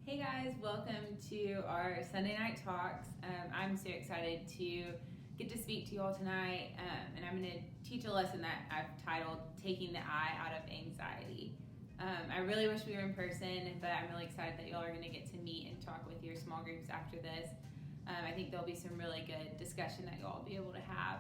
Hey guys, welcome to our Sunday night talks. I'm so excited to get to speak to you all tonight, and I'm going to teach a lesson that I've titled Taking the Eye Out of Anxiety. I really wish we were in person, but I'm really excited that y'all are going to get to meet and talk with your small groups after this. I think there'll be some really good discussion that y'all will be able to have.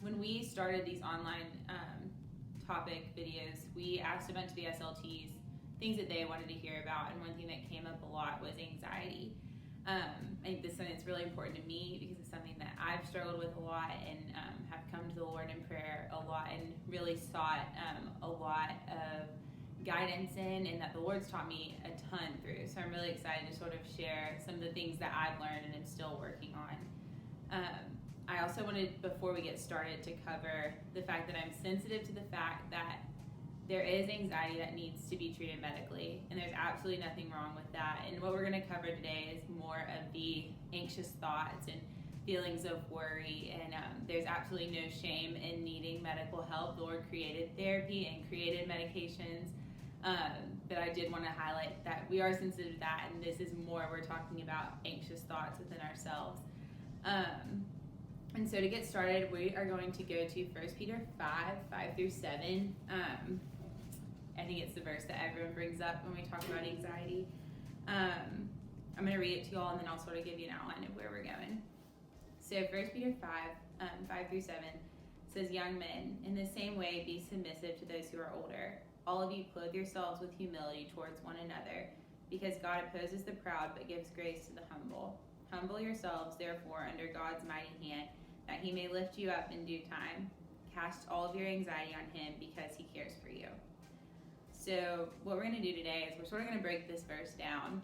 When we started these online topic videos, we asked a bunch of the SLTs things that they wanted to hear about, and one thing that came up a lot was anxiety. I think this is something that's really important to me because it's something that I've struggled with a lot and have come to the Lord in prayer a lot and really sought a lot of guidance in, and that the Lord's taught me a ton through. So I'm really excited to sort of share some of the things that I've learned and am still working on. I also wanted, before we get started, to cover the fact that I'm sensitive to the fact that there is anxiety that needs to be treated medically, and there's absolutely nothing wrong with that. And what we're going to cover today is more of the anxious thoughts and feelings of worry, and there's absolutely no shame in needing medical help. The Lord created therapy and created medications, but I did want to highlight that we are sensitive to that, and this is more, we're talking about anxious thoughts within ourselves. And so to get started, we are going to go to 1 Peter 5 through 7. I think it's the verse that everyone brings up when we talk about anxiety. I'm going to read it to you all, and then I'll sort of give you an outline of where we're going. So 1 Peter 5 through 7 says, "Young men, in the same way be submissive to those who are older. All of you clothe yourselves with humility towards one another, because God opposes the proud but gives grace to the humble. Humble yourselves, therefore, under God's mighty hand, that he may lift you up in due time. Cast all of your anxiety on him, because he cares for you." So what we're going to do today is we're sort of going to break this verse down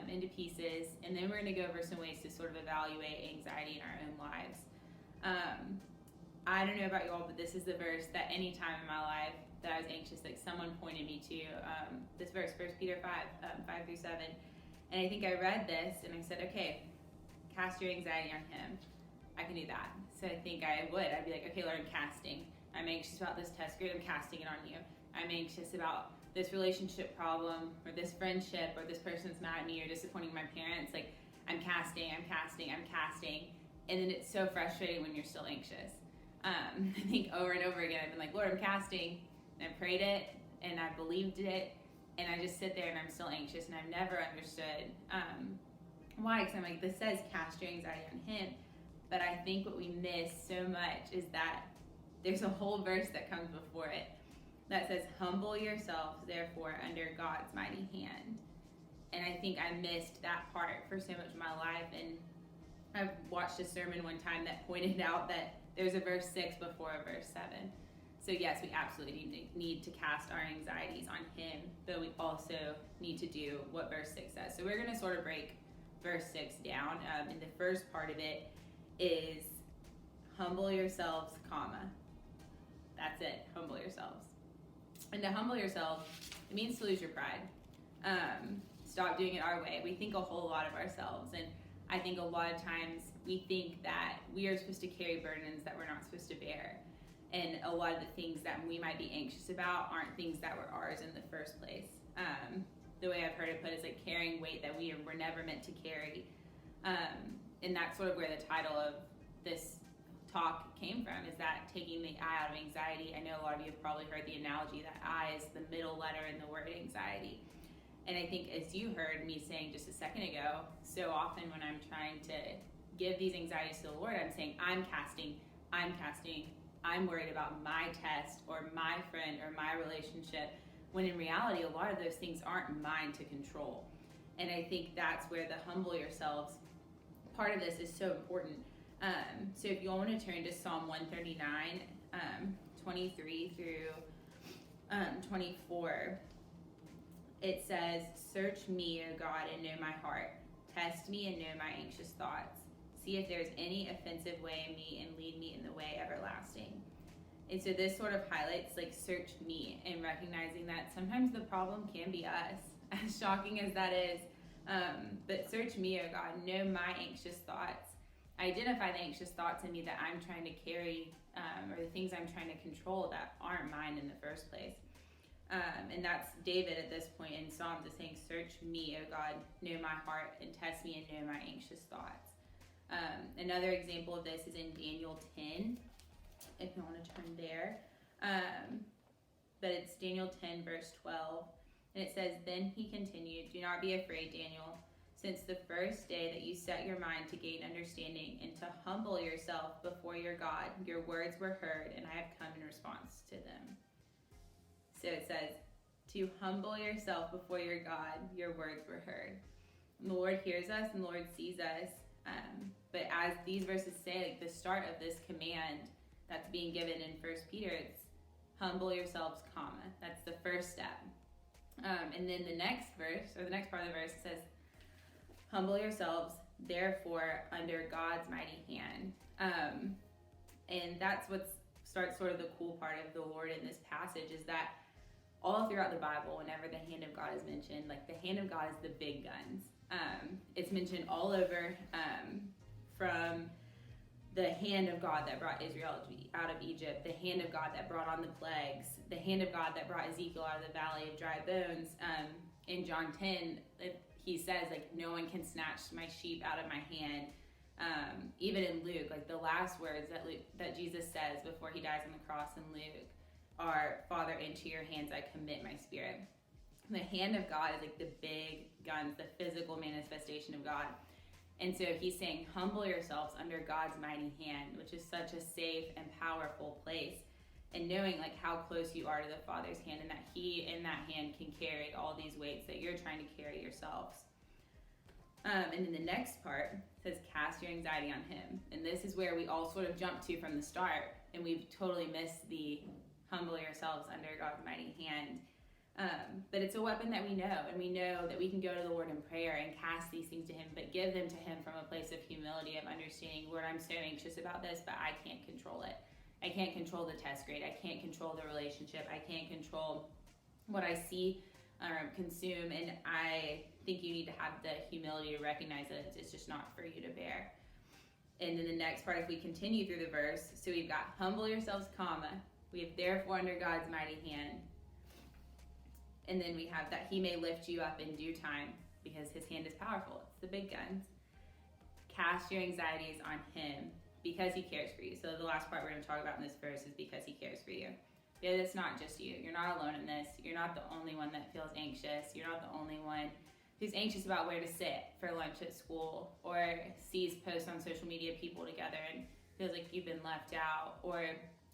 into pieces, and then we're going to go over some ways to sort of evaluate anxiety in our own lives. I don't know about you all, but this is the verse that any time in my life that I was anxious, like someone pointed me to this verse, 1 Peter 5 through 7. And I think I read this and I said, okay, cast your anxiety on him. I can do that. So I think I would. I'd be like, okay, Lord, I'm casting. I'm anxious about this test grade. I'm casting it on you. I'm anxious about this relationship problem or this friendship or this person's mad at me or disappointing my parents. Like, I'm casting. And then it's so frustrating when you're still anxious. I think over and over again, I've been like, Lord, I'm casting. And I prayed it and I believed it. And I just sit there and I'm still anxious, and I've never understood why. Because I'm like, this says cast your anxiety on him. But I think what we miss so much is that there's a whole verse that comes before it that says, humble yourselves, therefore, under God's mighty hand. And I think I missed that part for so much of my life. And I watched a sermon one time that pointed out that there's a verse 6 before a verse 7. So yes, we absolutely need to cast our anxieties on him, but we also need to do what verse 6 says. So we're going to sort of break verse 6 down. And the first part of it is humble yourselves, comma. That's it, humble yourselves. And to humble yourself, it means to lose your pride. Stop doing it our way. We think a whole lot of ourselves, and I think a lot of times we think that we are supposed to carry burdens that we're not supposed to bear. And a lot of the things that we might be anxious about aren't things that were ours in the first place. The way I've heard it put is like carrying weight that we were never meant to carry. And that's sort of where the title of this talk came from, is that taking the I out of anxiety. I know a lot of you have probably heard the analogy that I is the middle letter in the word anxiety. And I think, as you heard me saying just a second ago, so often when I'm trying to give these anxieties to the Lord, I'm saying, I'm casting, I'm worried about my test or my friend or my relationship, when in reality, a lot of those things aren't mine to control. And I think that's where the humble yourselves part of this is so important. So if you all want to turn to Psalm 139, 23 through 24, it says, "Search me, O God, and know my heart. Test me and know my anxious thoughts. See if there's any offensive way in me, and lead me in the way everlasting." And so this sort of highlights, like, search me, and recognizing that sometimes the problem can be us, as shocking as that is. But search me, O God, know my anxious thoughts. Identify the anxious thoughts in me that I'm trying to carry, or the things I'm trying to control that aren't mine in the first place. And that's David at this point in Psalms is saying, search me, O God, know my heart, and test me and know my anxious thoughts. Another example of this is in Daniel 10, if you want to turn there. But it's Daniel 10, verse 12. And it says, then he continued, do not be afraid, Daniel, since the first day that you set your mind to gain understanding and to humble yourself before your God, your words were heard, and I have come in response to them. So it says, to humble yourself before your God, your words were heard. And the Lord hears us and the Lord sees us. But as these verses say, like the start of this command that's being given in 1 Peter, it's humble yourselves, comma. That's the first step. And then the next verse, or the next part of the verse, says, humble yourselves, therefore, under God's mighty hand. And that's what starts sort of the cool part of the Lord in this passage, is that all throughout the Bible, whenever the hand of God is mentioned, like the hand of God is the big guns. It's mentioned all over, from the hand of God that brought Israel out of Egypt, the hand of God that brought on the plagues, the hand of God that brought Ezekiel out of the valley of dry bones. In John 10, he says, like, no one can snatch my sheep out of my hand. Even in Luke, like the last words that Jesus says before he dies on the cross in Luke are, Father, into your hands I commit my spirit. The hand of God is like the big guns, the physical manifestation of God. And so he's saying, humble yourselves under God's mighty hand, which is such a safe and powerful place. And knowing like how close you are to the Father's hand, and that he in that hand can carry all these weights that you're trying to carry yourselves. And then the next part says, cast your anxiety on him. And this is where we all sort of jump to from the start, and we've totally missed the humble yourselves under God's mighty hand. But it's a weapon that we know, and we know that we can go to the Lord in prayer and cast these things to him, but give them to him from a place of humility, of understanding, Lord, I'm so anxious about this, but I can't control it. I can't control the test grade. I can't control the relationship. I can't control what I see or consume, and I think you need to have the humility to recognize that it's just not for you to bear. And then the next part, if we continue through the verse, so we've got humble yourselves, comma, we have therefore under God's mighty hand. And then we have that he may lift you up in due time, because his hand is powerful. It's the big guns. Cast your anxieties on him, because he cares for you. So the last part we're going to talk about in this verse is because he cares for you. Because it's not just you. You're not alone in this. You're not the only one that feels anxious. You're not the only one who's anxious about where to sit for lunch at school, or sees posts on social media, people together, and feels like you've been left out, or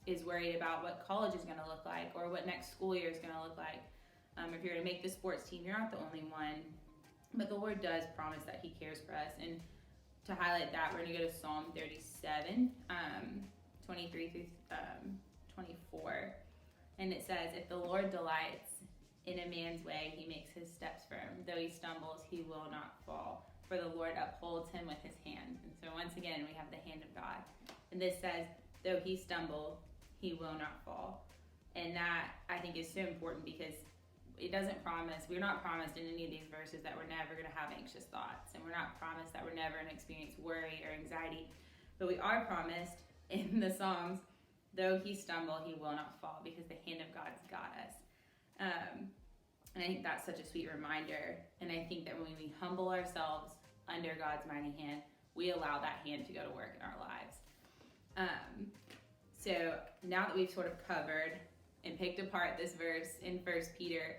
is worried about what college is going to look like, or what next school year is going to look like. If you're going to make the sports team, you're not the only one. But the Lord does promise that he cares for us. And to highlight that, we're going to go to Psalm 37, 23 through 24. And it says, if the Lord delights in a man's way, he makes his steps firm. Though he stumbles, he will not fall, for the Lord upholds him with his hand. And so once again, we have the hand of God. And this says, though he stumble, he will not fall. And that, I think, is so important, because it doesn't promise, we're not promised in any of these verses that we're never going to have anxious thoughts, and we're not promised that we're never going to experience worry or anxiety. But we are promised in the Psalms, though he stumble, he will not fall, because the hand of God's got us. And I think that's such a sweet reminder. And I think that when we humble ourselves under God's mighty hand, we allow that hand to go to work in our lives. So now that we've sort of covered and picked apart this verse in 1 Peter,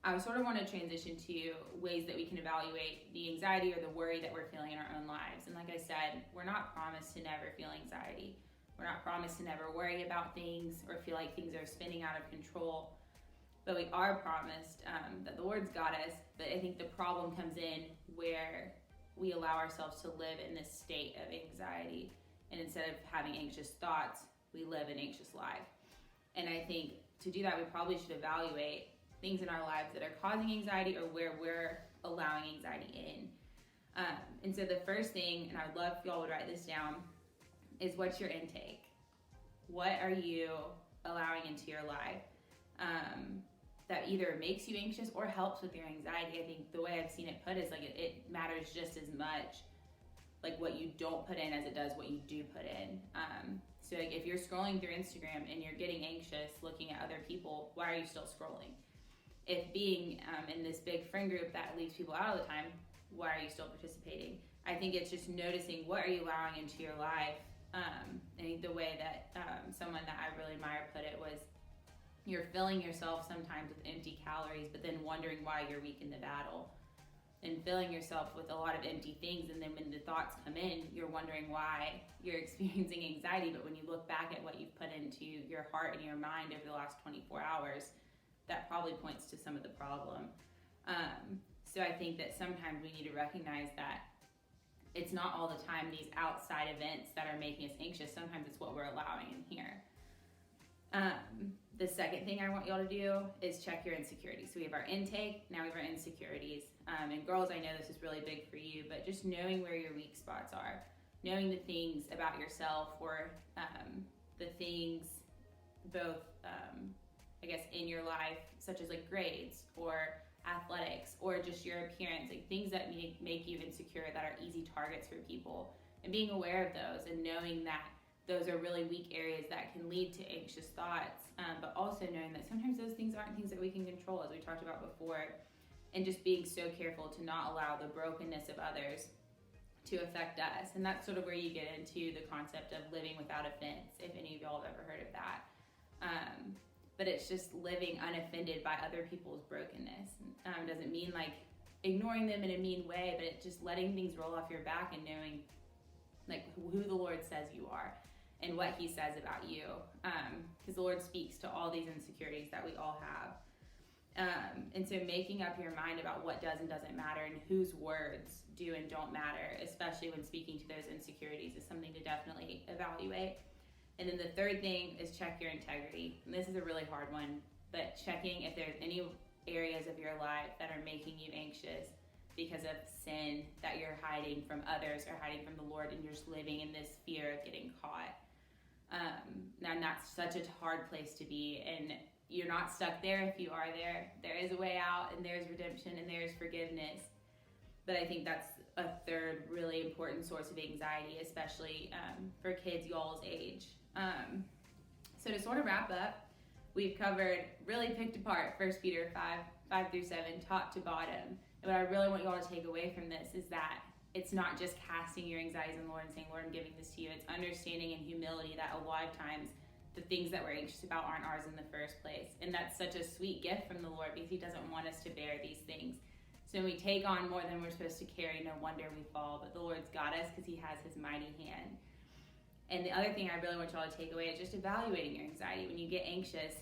I sort of want to transition to ways that we can evaluate the anxiety or the worry that we're feeling in our own lives. And like I said, we're not promised to never feel anxiety. We're not promised to never worry about things or feel like things are spinning out of control. But we are promised that the Lord's got us. But I think the problem comes in where we allow ourselves to live in this state of anxiety. And instead of having anxious thoughts, we live an anxious life. And I think to do that, we probably should evaluate things in our lives that are causing anxiety, or where we're allowing anxiety in. And so the first thing, and I would love if y'all would write this down, is what's your intake? What are you allowing into your life that either makes you anxious or helps with your anxiety? I think the way I've seen it put is like it matters just as much, like what you don't put in, as it does what you do put in. So like if you're scrolling through Instagram and you're getting anxious looking at other people, why are you still scrolling? if being in this big friend group that leaves people out all the time, why are you still participating? I think it's just noticing what are you allowing into your life. I think the way that someone that I really admire put it was, you're filling yourself sometimes with empty calories, but then wondering why you're weak in the battle. And filling yourself with a lot of empty things, and then when the thoughts come in, you're wondering why you're experiencing anxiety. But when you look back at what you've put into your heart and your mind over the last 24 hours, that probably points to some of the problem. So I think that sometimes we need to recognize that it's not all the time these outside events that are making us anxious. Sometimes it's what we're allowing in here. The second thing I want y'all to do is check your insecurities. So we have our intake, now we have our insecurities. And girls, I know this is really big for you, but just knowing where your weak spots are, knowing the things about yourself, or the things both, I guess, in your life, such as like grades or athletics or just your appearance, like things that make you insecure that are easy targets for people, and being aware of those and knowing that those are really weak areas that can lead to anxious thoughts, but also knowing that sometimes those things aren't things that we can control, as we talked about before, and just being so careful to not allow the brokenness of others to affect us. And that's sort of where you get into the concept of living without offense, if any of y'all have ever heard of that. But it's just living unoffended by other people's brokenness. Doesn't mean like ignoring them in a mean way, but it's just letting things roll off your back and knowing like who the Lord says you are and what he says about you. Because the Lord speaks to all these insecurities that we all have. And so making up your mind about what does and doesn't matter, and whose words do and don't matter, especially when speaking to those insecurities, is something to definitely evaluate. And then the third thing is check your integrity. And this is a really hard one, but checking if there's any areas of your life that are making you anxious because of sin that you're hiding from others or hiding from the Lord, and you're just living in this fear of getting caught. And that's such a hard place to be, and you're not stuck there if you are there. There is a way out, and there's redemption, and there's forgiveness. But I think that's a third really important source of anxiety, especially for kids y'all's age. So to sort of wrap up, we've covered, really picked apart 1 Peter 5 through 7, top to bottom. And what I really want y'all to take away from this is that it's not just casting your anxieties on the Lord and saying, Lord, I'm giving this to you. It's understanding and humility that a lot of times the things that we're anxious about aren't ours in the first place. And that's such a sweet gift from the Lord, because he doesn't want us to bear these things. So when we take on more than we're supposed to carry, no wonder we fall. But the Lord's got us because he has his mighty hand. And the other thing I really want y'all to take away is just evaluating your anxiety. When you get anxious,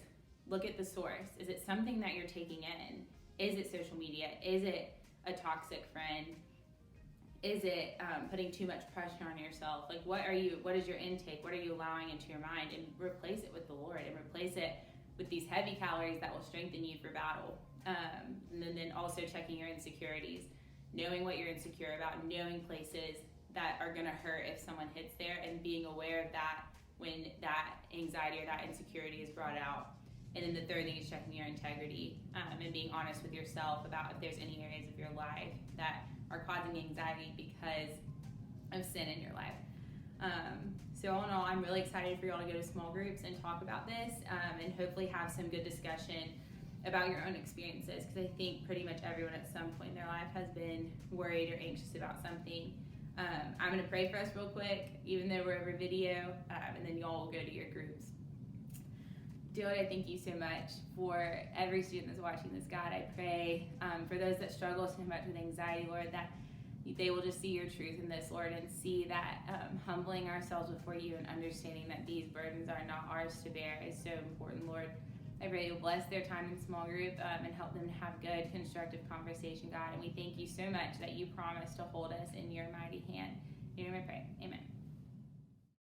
look at the source. Is it something that you're taking in? Is it social media? Is it a toxic friend? Is it putting too much pressure on yourself? Like, what is your intake? What are you allowing into your mind? And replace it with the Lord, and replace it with these heavy calories that will strengthen you for battle. And then also checking your insecurities, knowing what you're insecure about, knowing places that are going to hurt if someone hits there, and being aware of that when that anxiety or that insecurity is brought out. And then the third thing is checking your integrity, and being honest with yourself about if there's any areas of your life that are causing anxiety because of sin in your life. So all in all, I'm really excited for y'all to go to small groups and talk about this, and hopefully have some good discussion about your own experiences, because I think pretty much everyone at some point in their life has been worried or anxious about something. I'm going to pray for us real quick, even though we're over video, and then y'all will go to your groups. Dear Lord, I thank you so much for every student that's watching this. God, I pray for those that struggle so much with anxiety, Lord, that they will just see your truth in this, Lord, and see that humbling ourselves before you and understanding that these burdens are not ours to bear is so important, Lord. I pray you'll bless their time in small group and help them to have good, constructive conversation, God. And we thank you so much that you promise to hold us in your mighty hand. In your name I pray. Amen.